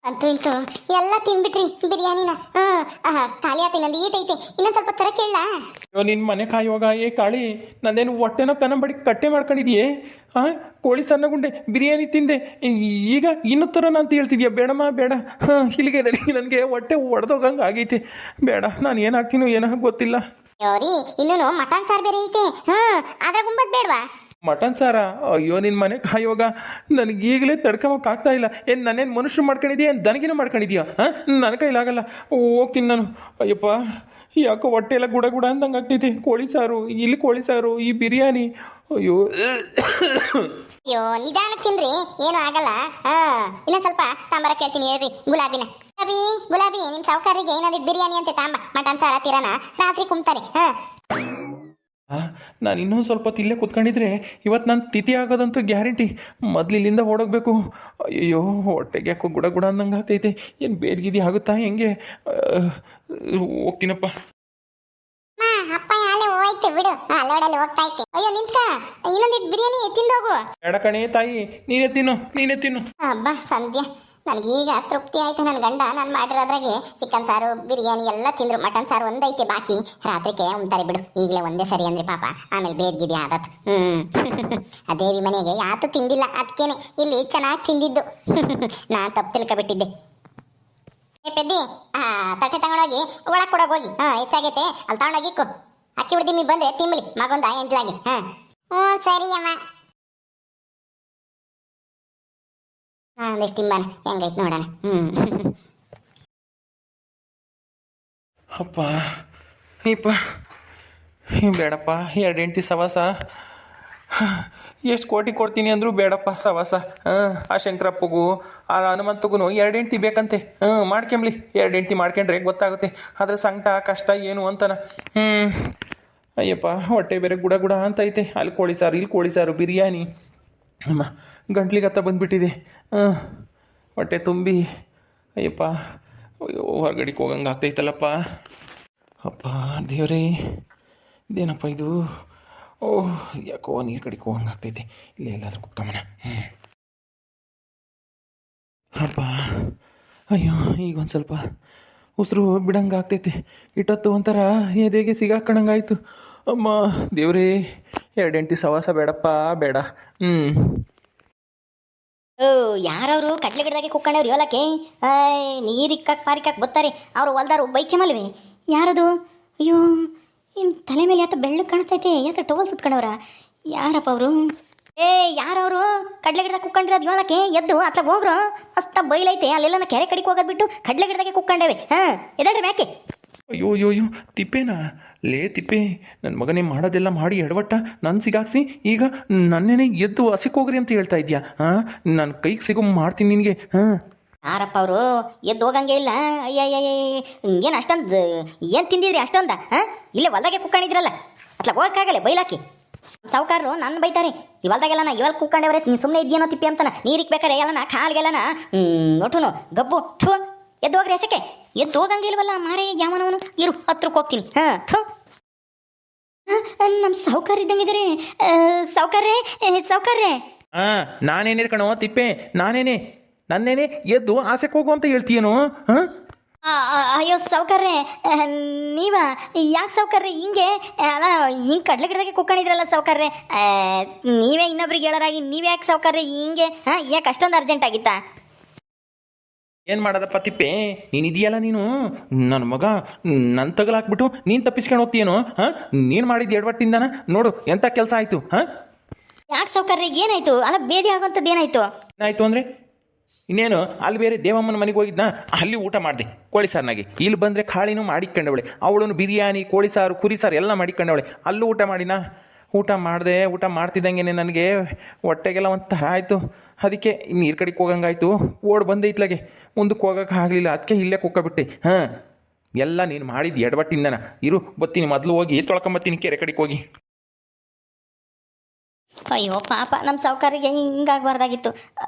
ಅಂತೂ ಇಂತೂ ಎಲ್ಲ ತಿನ್ಬಿಟ್ರಿ ಬಿರಿಯಾನಿನ. ಖಾಲಿ ಆತ, ಇನ್ನೊಂದು ಈಟ್ ಐತೆ, ಇನ್ನೊಂದು ಸ್ವಲ್ಪ ತರ ಕೇಳ. ಅಯ್ಯೋ ನಿನ್ನ ಮನೆ ಕಾಯುವಾಗ ಏ ಕಾಳಿ, ನಂದೇನು ಹೊಟ್ಟೆನೋ ಕನಂಬಡಿ ಕಟ್ಟೆ ಮಾಡ್ಕೊಂಡಿದ್ಯೆ? ಹಾಂ, ಕೋಳಿ ಸಣ್ಣಗುಂಡೆ ಬಿರಿಯಾನಿ ತಿಂದೆ, ಈಗ ಇನ್ನೂ ಥರನ ಅಂತ ಹೇಳ್ತಿದ್ಯಾ? ಬೇಡಮ್ಮ ಬೇಡ. ಹಾಂ, ಇಲ್ಲಿಗೆ ನನಗೆ ಹೊಟ್ಟೆ ಒಡೆದೋಗಂಗೆ ಆಗೈತೆ. ಬೇಡ, ನಾನು ಏನಾಗ್ತೀನೋ ಏನೋ ಗೊತ್ತಿಲ್ಲ. ಯೋರಿ, ಇನ್ನೂ ಮಟನ್ ಸಾರು ಬೇರೆ ಐತೆ. ಅದ್ರ ಗುಂಬದ್ ಬೇಡವಾ? ಮಟನ್ ಸಾರ? ಅಯ್ಯೋ ನಿನ್ನ ಮನೆ ಕಾಯುವಾಗ ನನಗೆ ಈಗಲೇ ತಡ್ಕೊಂಬಕ್ಕಾಗ್ತಾ ಇಲ್ಲ. ಏನು ನನ್ನೇನು ಮನುಷ್ಯರು ಮಾಡ್ಕೊಂಡಿದ್ಯಾ, ಏನು ದನಗಿನ ಮಾಡ್ಕೊಂಡಿದ್ಯಾ? ಹಾಂ, ನನ್ನ ಕೈಲಾಗಲ್ಲ, ಹೋಗ್ತೀನಿ ನಾನು. ಅಯ್ಯಪ್ಪ, ಯಾಕೋ ಹೊಟ್ಟೆ ಎಲ್ಲ ಗುಡ ಗುಡ ಅಂದಂಗೆ ಆಗ್ತೈತಿ. ಕೋಳಿ ಸಾರು, ಇಲ್ಲಿ ಕೋಳಿ ಸಾರು, ಈ ಬಿರಿಯಾನಿ, ಅಯ್ಯೋ. ಅಯ್ಯೋ ನಿಧಾನ ತಿನ್ರಿ, ಏನು ಆಗಲ್ಲ. ಇನ್ನೊಂದು ಸ್ವಲ್ಪ ತಾಂಬಾರ ಕೇಳ್ತೀನಿ ಹೇಳ್ರಿ. ಗುಲಾಬಿನ ಗುಲಾಬಿ ನಿಮ್ಮ ಸಾವುಕಾರಿಗೆ ಏನಾದ್ರು ಬಿರಿಯಾನಿ ಅಂತ ತಾಂಬ. ಮಟನ್ ಸಾರ ತಿರನ ರಾತ್ರಿ ಕುಮ್ತಾರೆ. ನಾನು ಇನ್ನೊಂದು ಸ್ವಲ್ಪ ಹೊತ್ತು ಇಲ್ಲೇ ಕೂತ್ಕೊಂಡಿದ್ರೆ ಇವತ್ತು ನಾನು ತಿಥಿ ಆಗೋದಂತೂ ಗ್ಯಾರಂಟಿ. ಮೊದಲು ಇಲ್ಲಿಂದ ಓಡೋಗ್ಬೇಕು. ಅಯ್ಯೋ, ಹೊಟ್ಟೆಗೆ ಯಾಕೋ ಗುಡ ಗುಡ ಅಂದಂಗೆ ಆಗ್ತೈತೆ. ಏನು ಬೇದ್ಗಿದಿ ಆಗುತ್ತಾ ಹೆಂಗೆ? ಹೋಗ್ತೀನಪ್ಪ. ಅಪ್ಪ ಯಾಳೆ ಹೋಯ್ತು ಬಿಡು. ಲೋಡಲ್ಲಿ ಹೋಗ್ತಾ ಇತ್ತು. ಅಯ್ಯೋ ನಿಂತ್ಕ, ಇನ್ನೊಂದಿಟ್ಟು ಬಿರಿಯಾನಿ ತಿಂದೋಗು. ಬೇಡ ಕಣೆ ತಾಯಿ, ನೀನೇ ತಿನ್ನು. ಅಬ್ಬಾ ಸಂಧ್ಯಾ, ನನಗೀಗ ತೃಪ್ತಿ ಆಯ್ತು. ನನ್ನ ಗಂಡ ನಾನು ಮಾಡಿರೋದ್ರಾಗೆ ಚಿಕನ್ ಸಾರು ಬಿರಿಯಾನಿ ಎಲ್ಲ ತಿಂದ್ರು. ಮಟನ್ ಸಾರು ಒಂದೈತೆ ಬಾಕಿ, ರಾತ್ರಿಗೆ ಉಂತಾರೆ ಬಿಡು. ಈಗಲೇ ಒಂದೇ ಸರಿ ಅಂದ್ರೆ ಪಾಪ ಆಮೇಲೆ ಬೇದ್ಗಿದಿ ಆದತ್. ಆ ದೇವಿ ಮನೆಗೆ ಯಾತು ತಿಂದಿಲ್ಲ, ಅದಕ್ಕೇನೆ ಇಲ್ಲಿ ಚೆನ್ನಾಗಿ ತಿಂದಿದ್ದು. ನಾನು ತಪ್ಪು ತಿಳ್ಕೊಬಿಟ್ಟಿದ್ದೆ. ಪೆದ್ದಿ, ತಟ್ಟೆ ತಗೊಂಡೋಗಿ ಒಳಗೆ ಕೊಡೋಗಿ ಹೋಗಿ. ಹೆಚ್ಚಾಗೈತೆ ಅಲ್ಲಿ ತಗೊಂಡೋಗಿ ಇಕ್ಕು. ಅಕ್ಕಿ ಹುಡ್ದಿಮ್ಮಿ ಬಂದ್ರೆ ತಿಂಬಲಿ ಮಗೊಂದ ಎಂಟ್ಲಾಗಿ. ಸರಿ ಅಮ್ಮ. ಒಂದಿಷ್ಟು ತಿಂಬಾನ, ಹೆಂಗೈತೆ ನೋಡೋಣ. ಅಪ್ಪ ಬೇಡಪ್ಪ, 2 ಹೆಂಡ್ತಿ ಸವಾಸ. ಎಷ್ಟು ಕೋಟಿ ಕೊಡ್ತೀನಿ ಅಂದರೂ ಬೇಡಪ್ಪ ಸವಾಸ. ಆ ಶಂಕರಪ್ಪಗೂ ಆ ಹನುಮಂತಗೂ 2 ಹೆಂಡ್ತಿ ಬೇಕಂತೆ. ಮಾಡ್ಕೊಂಬ್ಲಿ, 2 ಹೆಂಡ್ತಿ ಮಾಡ್ಕೊಂಡ್ರೆ ಗೊತ್ತಾಗುತ್ತೆ ಅದ್ರ ಸಂಕಟ ಕಷ್ಟ ಏನು ಅಂತಾನ. ಅಯ್ಯಪ್ಪ, ಹೊಟ್ಟೆ ಬೇರೆ ಗುಡ ಗುಡ ಅಂತೈತೆ. ಅಲ್ಲಿ ಕೋಳಿ ಸಾರು, ಇಲ್ಲಿ ಕೋಳಿ ಸಾರು, ಬಿರಿಯಾನಿ. ಅಮ್ಮ, ಗಂಟ್ಲಿಗತ್ತ ಬಂದುಬಿಟ್ಟಿದೆ. ಹೊಟ್ಟೆ ತುಂಬಿ ಅಯ್ಯಪ್ಪ, ಅಯ್ಯೋ ಹೊರಗಡೆಗೆ ಹೋಗಂಗೆ ಆಗ್ತೈತಲ್ಲಪ್ಪ. ಅಪ್ಪ ದೇವರೇ, ಇದೇನಪ್ಪ ಇದು? ಓಹ್, ಯಾಕೋ ನೀರು ಕಡೆಗೆ ಹೋಗಂಗೆ ಆಗ್ತೈತೆ. ಇಲ್ಲೇ ಎಲ್ಲಾದ್ರೂ ಕುತ್ಕೊಂಬಣ. ಅಪ್ಪ, ಅಯ್ಯೋ ಈಗೊಂದು ಸ್ವಲ್ಪ ಉಸಿರು ಬಿಡಂಗೆ ಆಗ್ತೈತೆ. ಇಟ್ಟೊತ್ತು ಒಂಥರ ಎದೆಗೆ ಸಿಗಾಕಣಂಗಾಯ್ತು. ಅಮ್ಮ ದೇವರೇ, 2 ಹೆಂಡ್ತಿ ಸವಾಸ ಬೇಡಪ್ಪ, ಬೇಡ. ಯಾರವರು ಕಡ್ಲೆ ಗಿಡದಾಗೆ ಕುಕ್ಕಂಡವ್ರು ಯೋಲಕ್ಕೆ ನೀರಿಕ್ಕಾಕ್ ಪಾರಿಕಾಕ್ ಬತ್ತಾರೆ. ಅವರು ಹೊಲ್ದಾರು ಬೈಕೆಮಲ್ವಿ ಯಾರದು? ಅಯ್ಯೋ, ಇನ್ನು ತಲೆ ಮೇಲೆ ಯಾತ ಬೆಳ್ಳಗೆ ಕಾಣಿಸ್ತೈತೆ, ಯಾತ ಟವಲ್ ಸುತ್ಕೊಂಡವ್ರ? ಯಾರಪ್ಪ ಅವರು? ಯಾರವರು ಕಡ್ಲೆ ಗಿಡದಾಗ ಕುಕ್ಕಂಡಿರೋದು ಯೋಲಕ್ಕೆ? ಎದ್ದು ಅತ್ಲಾಗ ಹೋಗ್ರು, ಮಸ್ತ ಬೈಲೈತೆ. ಅಲ್ಲೆಲ್ಲ ಕೆರೆ ಕಡಿಗೆ ಹೋಗೋದು ಬಿಟ್ಟು ಕಡ್ಲೆ ಗಿಡದಾಗೆ ಕುಕ್ಕಂಡೇವೆ. ಎದಳ್ರಿ ಮ್ಯಾಕೆ. ಅಯ್ಯೋ ತಿಪ್ಪೇನಾ? ಲೇ ತಿಪ್ಪೆ, ನನ್ನ ಮಗನೇ ಮಾಡೋದೆಲ್ಲ ಮಾಡಿ ಎಡವಟ್ಟ ನನ್ನ ಸಿಗಾಕ್ಸಿ ಈಗ ನನ್ನೇನೆ ಎದ್ದು ಹಸಿಕ್ ಹೋಗ್ರಿ ಅಂತ ಹೇಳ್ತಾ ಇದೆಯಾ? ನನ್ನ ಕೈಗೆ ಸಿಗೋ ಮಾಡ್ತೀನಿ ನಿನಗೆ. ಯಾರಪ್ಪ ಅವರು? ಎದ್ದು ಹೋಗಂಗೆ ಇಲ್ಲ. ಅಯ್ಯಯ್ಯ, ಏನು ಅಷ್ಟೊಂದು ಏನು ತಿಂದಿದ್ರಿ ಅಷ್ಟೊಂದ? ಇಲ್ಲೇ ಹೊಲ್ದಾಗೆ ಕುಕ್ಕಂಡಿದ್ರಲ್ಲ, ಅತ್ಲಾಗ ಹೋಗಕ್ಕಾಗಲ್ಲ ಬೈಲಾಕಿ. ಸಾವುಕಾರರು ನನ್ನ ಬೈತಾರೆ. ಈ ಹೊಲ್ದಾಗೆಲ್ಲ ಇವಾಗ ಕುಕ್ಕಂಡವ್ರೆ, ನೀನು ಸುಮ್ಮನೆ ಇದೆಯೇನೋ ತಿಪ್ಪಿ ಅಂತಾನ. ನೀರಿಗೆ ಬೇಕಾರೆ ಎಲ್ಲನ ಕಾಲ್ಗೆಲ್ಲನ ಒಟ್ಟುನು ಗಬ್ಬು. ಥೂ, ಎದ್ದು ಹೋಗ್ರಿ ಹೆಸಕ್ಕೆ. ಎದ್ದು ಹೋಗಂಗೆ ಇಲ್ವಲ್ಲ ಮಾರೇ ಯಾವನವನು. ಇರು, ಹತ್ರಕ್ಕೆ ಹೋಗ್ತೀನಿ. ನಮ್ಮ ಸಾವುಕಾರ ಇದ್ದಂಗಿದ್ದಾರೆ. ಸಾವುಕಾರ್ರೆ. ನಾನೇನೇ ಕಣೋ ತಿಪ್ಪೆ, ನನ್ನೇನೆ ಎದ್ದು ಆಸೆಗೆ ಹೋಗು ಅಂತ ಹೇಳ್ತೀಯೇನೋ? ಅಯ್ಯೋ ಸಾವುಕಾರ್ರೆ, ನೀವ ಯಾಕೆ ಸಾವುಕಾರ್ರೆ ಹಿಂಗೆ? ಅಲ್ಲ, ಹಿಂಗೆ ಕಡ್ಲೆ ಗಿಡದಾಗೆ ಕುಕ್ಕಣಿದ್ರಲ್ಲ ಸಾವುಕಾರ್ರೆ, ನೀವೇ ಇನ್ನೊಬ್ರಿಗೆ ಹೇಳೋರಾಗಿ ನೀವೇ ಯಾಕೆ ಸಾವುಕಾರ್ರೆ ಹಿಂಗೆ? ಯಾಕೆ ಅಷ್ಟೊಂದು ಅರ್ಜೆಂಟ್ ಆಗಿತ್ತಾ? ಏನು ಮಾಡೋದಪ್ಪ ತಿಪ್ಪೆ, ನೀನು ಇದೆಯಲ್ಲ, ನೀನು ನನ್ನ ಮಗ ನನ್ನ ತಗಲಾಕ್ಬಿಟ್ಟು ನೀನು ತಪ್ಪಿಸ್ಕೊಂಡು ಹೋಗ್ತೀಯೇನೋ? ನೀನು ಮಾಡಿದ್ದು ಎಡವಟ್ಟಿಂದನ ನೋಡು ಎಂಥ ಕೆಲಸ ಆಯಿತು. ಯಾಕೆ ಸಾವುಕಾರ್ರೆ, ಏನಾಯ್ತು? ಅಲ್ಲ, ಬೇದಿ ಆಗೋಂಥದ್ದು ಏನಾಯ್ತು? ಏನಾಯ್ತು ಅಂದರೆ ಇನ್ನೇನು, ಅಲ್ಲಿ ಬೇರೆ ದೇವಮ್ಮನ ಮನೆಗೆ ಹೋಗಿದ್ನ, ಅಲ್ಲಿ ಊಟ ಮಾಡಿದೆ ಕೋಳಿ ಸಾರಿನಾಗೆ. ಇಲ್ಲಿ ಬಂದರೆ ಕಾಳಿನೂ ಮಾಡಿಕೊಂಡವಳೆ, ಅವಳನ್ನು ಬಿರಿಯಾನಿ, ಕೋಳಿ ಸಾರು, ಕುರಿ ಸಾರು ಎಲ್ಲ ಮಾಡಿಕೊಂಡವಳೆ. ಅಲ್ಲೂ ಊಟ ಮಾಡಿನ. ಊಟ ಮಾಡಿದೆ. ಊಟ ಮಾಡ್ತಿದ್ದಂಗೆ ನನಗೆ ಹೊಟ್ಟೆಗೆಲ್ಲ ಒಂಥರ ಆಯಿತು. ಅದಕ್ಕೆ ನೀರು ಕಡೆಗೆ ಹೋಗಂಗಾಯ್ತು. ಓಡ್ ಬಂದೆ ಇತ್ಲಾಗೆ, ಮುಂದಕ್ಕೆ ಹೋಗೋಕೆ ಆಗಲಿಲ್ಲ. ಅದಕ್ಕೆ ಇಲ್ಲೇ ಕುಕ್ಕಬಿಟ್ಟೆ. ಎಲ್ಲ ನೀನು ಮಾಡಿದ್ದು ಎಡವಟ್ಟಿಂದನ. ಇರು, ಬತ್ತೀನಿ, ಮೊದಲು ಹೋಗಿ ತೊಳ್ಕೊಂಬತ್ತೀನಿ ಕೆರೆ ಕಡೆಗೆ ಹೋಗಿ. ಅಯ್ಯೋ ಪಾಪ, ನಮ್ಮ ಸಾವುಕಾರಿಗೆ ಹಿಂಗಾಗಬಾರ್ದಾಗಿತ್ತು.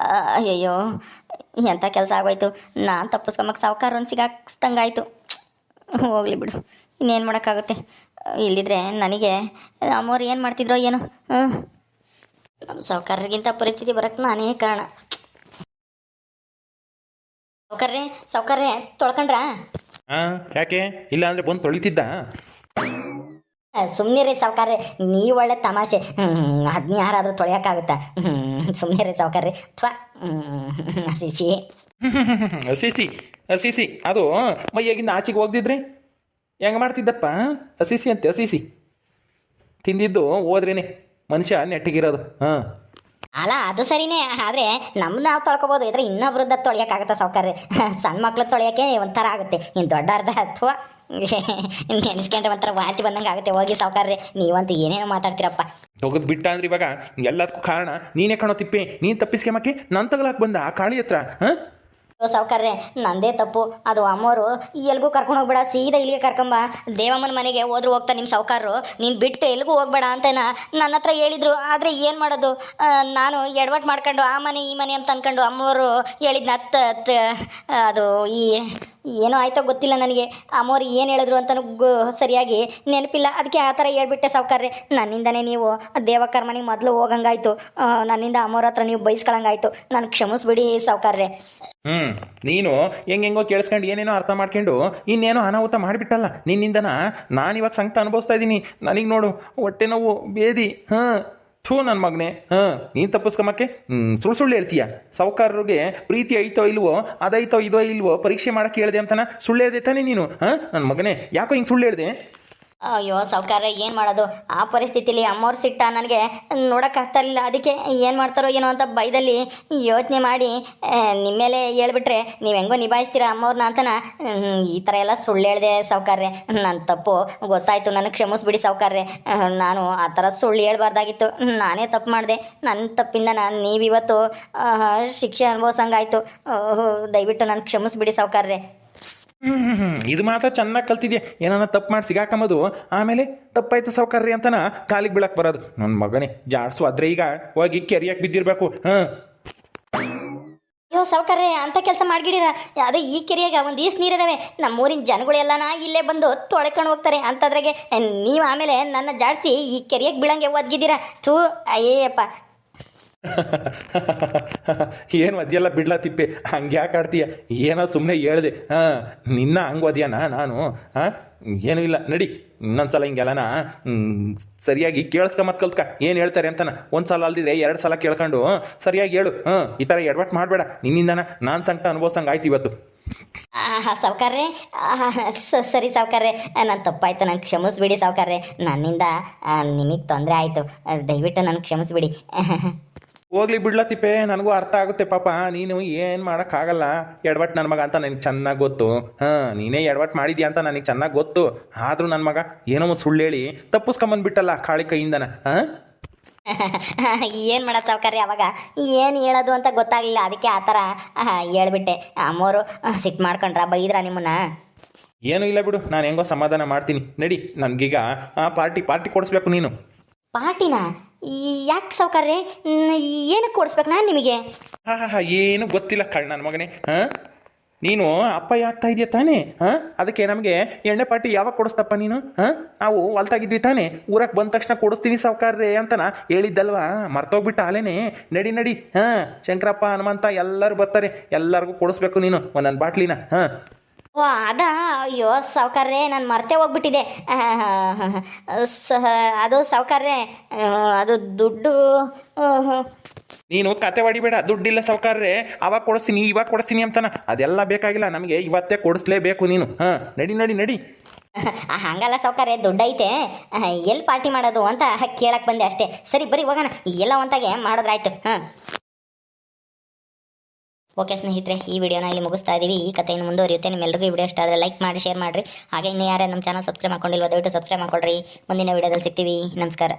ಅಯ್ಯಯ್ಯೋ, ಎಂಥ ಕೆಲಸ ಆಗೋಯ್ತು. ನಾನು ತಪ್ಪಿಸ್ಕೊಂಬಕ್ಕೆ ಸಾವುಕಾರನ್ನು ಸಿಗಾಕ್ಸ್ದಂಗಾಯ್ತು. ಹೋಗಲಿ ಬಿಡು, ಇನ್ನೇನು ಮಾಡೋಕ್ಕಾಗುತ್ತೆ. ಇಲ್ಲಿದ್ರೆ ನನಗೆ ಅಮ್ಮವ್ರು ಏನು ಮಾಡ್ತಿದ್ರೋ ಏನೋ. ನಮ್ಮ ಸಾವುಕಾರರಿಗಿಂತ ಪರಿಸ್ಥಿತಿ ಬರೋಕ್ಕೆ ನಾನೇ ಕಾರಣ. ಸೌಕರ್ಯ ತೊಳ್ಕೊಂಡ್ರಾ? ಹಾಂ ಯಾಕೆ ಇಲ್ಲ ಅಂದರೆ ಬಂದು ತೊಳಿತಿದ್ದ. ಸುಮ್ಮನಿರಿ ಸಾವ್ಕಾರ್ರೆ, ನೀವು ಒಳ್ಳೆ ತಮಾಷೆ. ಅದನ್ನ ಯಾರಾದರೂ ತೊಳೆಯೋಕ್ಕಾಗುತ್ತಾ? ಸುಮ್ಮನಿರಿ ಸಾವ್ಕಾರ್ರೆ. ಅಥವಾ ಸಿಸಿ ಹಸಿಸಿ ಹಸಿಸಿ ಅದು ಮೈಯಾಗಿಂದ ಆಚೆಗೆ ಹೋಗ್ದಿದ್ರೆ ಹೆಂಗೆ ಮಾಡ್ತಿದ್ದಪ್ಪ? ಹಸಿಸಿ ಅಂತೆ ಹಸಿಸಿ ತಿಂದಿದ್ದು ಹೋದ್ರೇನೆ ಮನುಷ್ಯ ನೆಟ್ಟಿಗಿರೋದು. ಹಾಂ ಅಲ್ಲ ಅದು ಸರಿನೇ, ಆದರೆ ನಮ್ದು ನಾವು ತೊಳ್ಕೊಬೋದು, ಇದ್ರೆ ಇನ್ನೊಬ್ರದ್ದು ತೊಳೆಯೋಕ್ಕಾಗತ್ತಾ ಸಾವ್ಕಾರ್ರೆ? ಸಣ್ಣ ಮಕ್ಳು ತೊಳೆಯೋಕ್ಕೆ ಒಂಥರ ಆಗುತ್ತೆ, ಇನ್ನು ದೊಡ್ಡವ್ರದ್ದು ಅಥವಾ ನೆನೆಸ್ಕೊಂಡ್ರೆ ಒಂಥರ ವಾಂತಿ ಬಂದಂಗೆ ಆಗುತ್ತೆ. ಹೋಗಿ ಸಾವ್ಕಾರ್ರೆ, ನೀವಂತೂ ಏನೇನೋ ಮಾತಾಡ್ತೀರಪ್ಪ. ತೊಗದ್ ಬಿಟ್ಟ ಅಂದ್ರಿ ಇವಾಗ ಎಲ್ಲದಕ್ಕೂ ಕಾರಣ ನೀನೇ ಕಾಣೋ ತಿಪ್ಪೆ. ನೀನು ತಪ್ಪಿಸ್ಕೆಮಕ್ಕೆ ನಾನು ತಗಲಾಕ್ ಬಂದ ಆ ಕಾಳಿ ಹತ್ರ. ಹಾಂ ಸಾವ್ಕಾರ್ರೆ, ನಂದೇ ತಪ್ಪು. ಅದು ಅಮ್ಮೋರು ಎಲ್ಗೂ ಕರ್ಕೊಂಡು ಹೋಗ್ಬೇಡ, ಸೀದಾ ಇಲ್ಲಿಗೆ ಕರ್ಕೊಂಬ, ದೇವಮ್ಮನ ಮನೆಗೆ ಹೋದ್ರು ಹೋಗ್ತಾ ನಿಮ್ಮ ಸಾವ್ಕಾರರು, ನೀನು ಬಿಟ್ಟು ಎಲ್ಗೂ ಹೋಗ್ಬೇಡ ಅಂತೇನ ನನ್ನ ಹತ್ರ ಹೇಳಿದ್ರು. ಆದರೆ ಏನು ಮಾಡೋದು, ನಾನು ಎಡವಟ್ಟು ಮಾಡ್ಕೊಂಡು ಆ ಮನೆ ಈ ಮನೆ ಅಂತ ಅಂದ್ಕೊಂಡು ಅಮ್ಮವರು ಹೇಳಿದ್ನ ಅದು ಏನೋ ಆಯ್ತೋ ಗೊತ್ತಿಲ್ಲ ನನಗೆ. ಅಮ್ಮೋರು ಏನು ಹೇಳಿದ್ರು ಅಂತಲೂ ಸರಿಯಾಗಿ ನೆನಪಿಲ್ಲ, ಅದಕ್ಕೆ ಆ ಥರ ಹೇಳ್ಬಿಟ್ಟೆ ಸಾವ್ಕಾರ್ರೆ. ನನ್ನಿಂದನೇ ನೀವು ದೇವಕ್ಕರ ಮನೆಗೆ ಮೊದಲು ಹೋಗಂಗಾಯ್ತು, ನನ್ನಿಂದ ಅಮ್ಮೋರ ಹತ್ರ ನೀವು ಬೈಸ್ಕೊಳಂಗಾಯ್ತು. ನಾನು ಕ್ಷಮಿಸ್ಬಿಡಿ ಸಾವ್ಕಾರ್ರೆ. ನೀನು ಹೆಂಗೆಂಗೋ ಕೇಳಿಸ್ಕೊಂಡು ಏನೇನೋ ಅರ್ಥ ಮಾಡ್ಕೊಂಡು ಇನ್ನೇನೋ ಅನಾಹುತ ಮಾಡಿಬಿಟ್ಟಲ್ಲ ನಿನ್ನಿಂದನ. ನಾನಿವಾಗ ಸಂಕಟ ಅನುಭವಿಸ್ತಾ ಇದ್ದೀನಿ. ನನಗೆ ನೋಡು ಹೊಟ್ಟೆ ನೋವು ಬೇದಿ. ಥೂ ನನ್ನ ಮಗನೇ. ನೀನು ತಪ್ಪಿಸ್ಕೊಂಬಕ್ಕೆ ಸುಳ್ಳು ಹೇಳ್ತೀಯ. ಸಾವ್ಕಾರರಿಗೆ ಪ್ರೀತಿ ಐತೋ ಇಲ್ವೋ, ಅದೈತೋ ಇದೋ ಇಲ್ವೋ ಪರೀಕ್ಷೆ ಮಾಡೋಕ್ಕೆ ಹೇಳಿದೆ ಅಂತನ ಸುಳ್ಳು ಹೇಳ್ದೆ ತಾನೇ ನೀನು? ನನ್ನ ಮಗನೇ ಯಾಕೋ ಹಿಂಗೆ ಸುಳ್ಳು ಹೇಳ್ದೆ? ಅಯ್ಯೋ ಸಾವ್ಕಾರ್ರೆ, ಏನು ಮಾಡೋದು? ಆ ಪರಿಸ್ಥಿತಿಲಿ ಅಮ್ಮವ್ರ ಸಿಟ್ಟ ನನಗೆ ನೋಡೋಕ್ಕಾಗ್ತಾ ಇರಲಿಲ್ಲ. ಅದಕ್ಕೆ ಏನು ಮಾಡ್ತಾರೋ ಏನೋ ಅಂತ ಭಯದಲ್ಲಿ ಯೋಚನೆ ಮಾಡಿ ನಿಮ್ಮ ಮೇಲೆ ಹೇಳ್ಬಿಟ್ರೆ ನೀವು ಹೆಂಗೋ ನಿಭಾಯಿಸ್ತೀರ ಅಮ್ಮವ್ರನ್ನ ಅಂತನ ಈ ಥರ ಎಲ್ಲ ಸುಳ್ಳು ಹೇಳಿದೆ ಸಾವ್ಕಾರ್ರೆ. ನನ್ನ ತಪ್ಪು ಗೊತ್ತಾಯಿತು, ನನಗೆ ಕ್ಷಮಿಸ್ಬಿಡಿ ಸಾವ್ಕಾರ್ರೆ. ನಾನು ಆ ಥರ ಸುಳ್ಳು ಹೇಳ್ಬಾರ್ದಾಗಿತ್ತು, ನಾನೇ ತಪ್ಪು ಮಾಡಿದೆ. ನನ್ನ ತಪ್ಪಿಂದ ನೀವಿವತ್ತು ಶಿಕ್ಷೆ ಅನುಭವಿಸಂಗಾಯ್ತು. ದಯವಿಟ್ಟು ನನಗೆ ಕ್ಷಮಿಸ್ಬಿಡಿ ಸಾವ್ಕಾರ್ರೆ. ಇದು ಮಾತ್ರ ಚೆನ್ನಾಗಿ ಕಲ್ತಿದ್ಯಾ. ಏನಾನ ತಪ್ಪು ಮಾಡಿ ಸಿಗಾಕಂಬೋದು, ಆಮೇಲೆ ತಪ್ಪಾಯ್ತು ಸಾವ್ಕಾರ್ರಿ ಅಂತನ ಕಾಲಿಗೆ ಬೀಳಕ್ಕೆ ಬರೋದು. ನನ್ನ ಮಗನೇ ಜಾಡ್ಸು. ಆದರೆ ಈಗ ಹೋಗಿ ಕೆರಿಯಕ್ಕೆ ಬಿದ್ದಿರಬೇಕು. ಅಯ್ಯೋ ಸಾವ್ಕಾರ್ರೆ, ಅಂಥ ಕೆಲಸ ಮಾಡ್ಗಿಡಿರ. ಅದೇ ಈ ಕೆರೆಯಾಗ ಒಂದು ಈಸ್ ನೀರಿದಾವೆ, ನಮ್ಮೂರಿನ ಜನಗಳೆಲ್ಲನ ಇಲ್ಲೇ ಬಂದು ತೊಳ್ಕೊಂಡು ಹೋಗ್ತಾರೆ. ಅಂಥದ್ರಾಗೆ ನೀವು ಆಮೇಲೆ ನನ್ನ ಜಾಡಿಸಿ ಈ ಕೆರೆಯಾಗ ಬೀಳಂಗೆ ಒದ್ಗಿದ್ದೀರಾ. ಥೂ ಅಯ್ಯಪ್ಪ. ಏನು ಅದೆಲ್ಲ ಬಿಡ್ಲಾ ತಿಪ್ಪೆ, ಹಂಗೆ ಯಾಕೆ ಆಡ್ತೀಯ? ಏನೋ ಸುಮ್ಮನೆ ಹೇಳ್ದೆ. ನಿನ್ನ ಹಂಗೆ ಓದ್ಯಾನ ನಾನು? ಏನೂ ಇಲ್ಲ ನಡಿ. ಇನ್ನೊಂದ್ಸಲ ಹಿಂಗೆಲ್ಲನ ಸರಿಯಾಗಿ ಕೇಳಿಸ್ಕೊಂಬತ್ತು ಕಲ್ತ್ಕ ಏನು ಹೇಳ್ತಾರೆ ಅಂತನ. ಒಂದು ಸಲ ಅಲ್ದಿದ್ರೆ 2 ಸಲ ಕೇಳ್ಕೊಂಡು ಸರಿಯಾಗಿ ಹೇಳು. ಈ ಥರ ಎಡವಟ್ಟು ಮಾಡಬೇಡ. ನಿನ್ನಿಂದನ ನಾನು ಸಂಕಟ ಅನುಭವಿಸಂಗೆ ಆಯ್ತು ಇವತ್ತು. ಸಾವ್ಕಾರ್ರೆ, ಸರಿ ಸಾವ್ಕಾರ್ರೆ, ನಾನು ತಪ್ಪಾಯ್ತು, ನಾನು ಕ್ಷಮಿಸ್ಬಿಡಿ ಸಾವ್ಕಾರ್ರೆ. ನನ್ನಿಂದ ನಿಮಗೆ ತೊಂದರೆ ಆಯಿತು, ದಯವಿಟ್ಟು ನನಗೆ ಕ್ಷಮಿಸ್ಬಿಡಿ. ಹೋಗ್ಲಿ ಬಿಡ್ಲಾ ತಿಪ್ಪೆ, ನನಗೂ ಅರ್ಥ ಆಗುತ್ತೆ ಪಾಪ. ನೀನು ಏನು ಮಾಡೋಕ್ಕಾಗಲ್ಲ. ಎಡವಟ್ಟು ನನ್ನ ಮಗ ಅಂತ ನನಗೆ ಚೆನ್ನಾಗಿ ಗೊತ್ತು. ನೀನೇ ಎಡವಟ್ಟು ಮಾಡಿದ್ಯಾ ಅಂತ ನನಗೆ ಚೆನ್ನಾಗಿ ಗೊತ್ತು. ಆದರೂ ನನ್ನ ಮಗ ಏನೋ ಒಂದು ಸುಳ್ಳು ಹೇಳಿ ತಪ್ಪಿಸ್ಕೊಂಬಂದ್ಬಿಟ್ಟಲ್ಲ ಕಾಳಿ ಕೈಯಿಂದನ. ಏನು ಮಾಡೋದು ಸಾವ್ಕಾರ್ರೆ, ಅವಾಗ ಏನು ಹೇಳೋದು ಅಂತ ಗೊತ್ತಾಗಲಿಲ್ಲ, ಅದಕ್ಕೆ ಆ ಥರ ಹೇಳ್ಬಿಟ್ಟೆ. ಅಮ್ಮೋರು ಸಿಟ್ಟು ಮಾಡ್ಕೊಂಡ್ರ, ಬೈದ್ರ ನಿಮ್ಮನ್ನ? ಏನೂ ಇಲ್ಲ ಬಿಡು, ನಾನು ಹೆಂಗೋ ಸಮಾಧಾನ ಮಾಡ್ತೀನಿ. ನಡಿ, ನನಗೀಗ ಪಾರ್ಟಿ ಕೊಡಿಸ್ಬೇಕು ನೀನು. ಪಾರ್ಟಿನ? ಯಾಕೆ ಸಾವ್ಕಾರ್ರೆ, ಏನಕ್ಕೆ ಕೊಡಿಸ್ಬೇಕು ನಾನು ನಿಮಗೆ? ಏನು ಗೊತ್ತಿಲ್ಲ ಕಳ್ಳ ನನ್ನ ಮಗನೇ. ನೀನು ಅಪ್ಪಾಯಿ ಆಗ್ತಾ ಇದೆಯಾ ತಾನೇ? ಅದಕ್ಕೆ ನಮಗೆ ಎಣ್ಣೆ ಪಾರ್ಟಿ ಯಾವಾಗ ಕೊಡಿಸ್ತಪ್ಪ ನೀನು? ನಾವು ಹೊಲ್ತಾಗಿದ್ವಿ ತಾನೇ, ಊರಕ್ಕೆ ಬಂದ ತಕ್ಷಣ ಕೊಡಿಸ್ತೀನಿ ಸಾವ್ಕಾರ್ರೆ ಅಂತನ ಹೇಳಿದ್ದಲ್ವಾ? ಮರ್ತೋಗ್ಬಿಟ್ಟು ಆಲೇನೆ. ನಡಿ. ಶಂಕರಪ್ಪ ಹನುಮಂತ ಎಲ್ಲರೂ ಬರ್ತಾರೆ, ಎಲ್ಲರಿಗೂ ಕೊಡಿಸ್ಬೇಕು ನೀನು ಒಂದೊಂದು ಬಾಟ್ಲಿನ. ಓ ಅದಾ? ಅಯ್ಯೋ ಸಾವ್ಕಾರ್ರೆ, ನಾನು ಮರ್ತೇ ಹೋಗ್ಬಿಟ್ಟಿದೆ. ಅದು ಸಾವ್ಕಾರ್ರೆ, ಅದು ದುಡ್ಡು. ನೀನು ಕತೆ ಹೊಡಿಬೇಡ. ದುಡ್ಡಿಲ್ಲ ಸಾವ್ಕಾರ್ರೆ, ಅವಾಗ ಕೊಡಿಸ್ತೀನಿ ಇವಾಗ ಕೊಡಿಸ್ತೀನಿ ಅಂತಾನ. ಅದೆಲ್ಲ ಬೇಕಾಗಿಲ್ಲ ನಮಗೆ, ಇವತ್ತೇ ಕೊಡಿಸ್ಲೇಬೇಕು ನೀನು. ನಡಿ. ಹಂಗಲ್ಲ ಸಾವ್ಕಾರ್ರೆ, ದುಡ್ಡೈತೆ, ಎಲ್ಲಿ ಪಾರ್ಟಿ ಮಾಡೋದು ಅಂತ ಕೇಳಕ್ಕೆ ಬಂದೆ ಅಷ್ಟೇ. ಸರಿ ಬರೀ ಹೋಗೋಣ, ಎಲ್ಲ ಒಂತಾಗೆ ಮಾಡಿದ್ರಾಯ್ತು. ಓಕೆ ಸ್ನೇಹಿತರೆ, ಈ ವಿಡಿಯೋನ ಇಲ್ಲಿ ಮುಗಿಸ್ತಾ ಇದ್ದೀವಿ. ಈ ಕಥೆಯನ್ನು ಮುಂದುವರಿಯುತ್ತೆ. ನಿಮ್ಮೆಲ್ಲರಿಗೂ ಈ ವಿಡಿಯೋ ಇಷ್ಟ ಆದರೆ ಲೈಕ್ ಮಾಡಿ, ಶೇರ್ ಮಾಡಿರಿ. ಹಾಗೆ ಇನ್ನೂ ಯಾರೇ ನಮ್ಮ ಚಾನಲ್ ಸಬ್ಸ್ಕ್ರೈಬ್ ಮಾಡ್ಕೊಂಡಿಲ್ವ ದಯವಿಟ್ಟು ಸಬ್ಸ್ಕ್ರೈಬ್ ಮಾಡ್ಕೊಳ್ರಿ. ಮುಂದಿನ ವಿಡಿಯೋದಲ್ಲಿ ಸಿಗ್ತೀವಿ. ನಮಸ್ಕಾರ.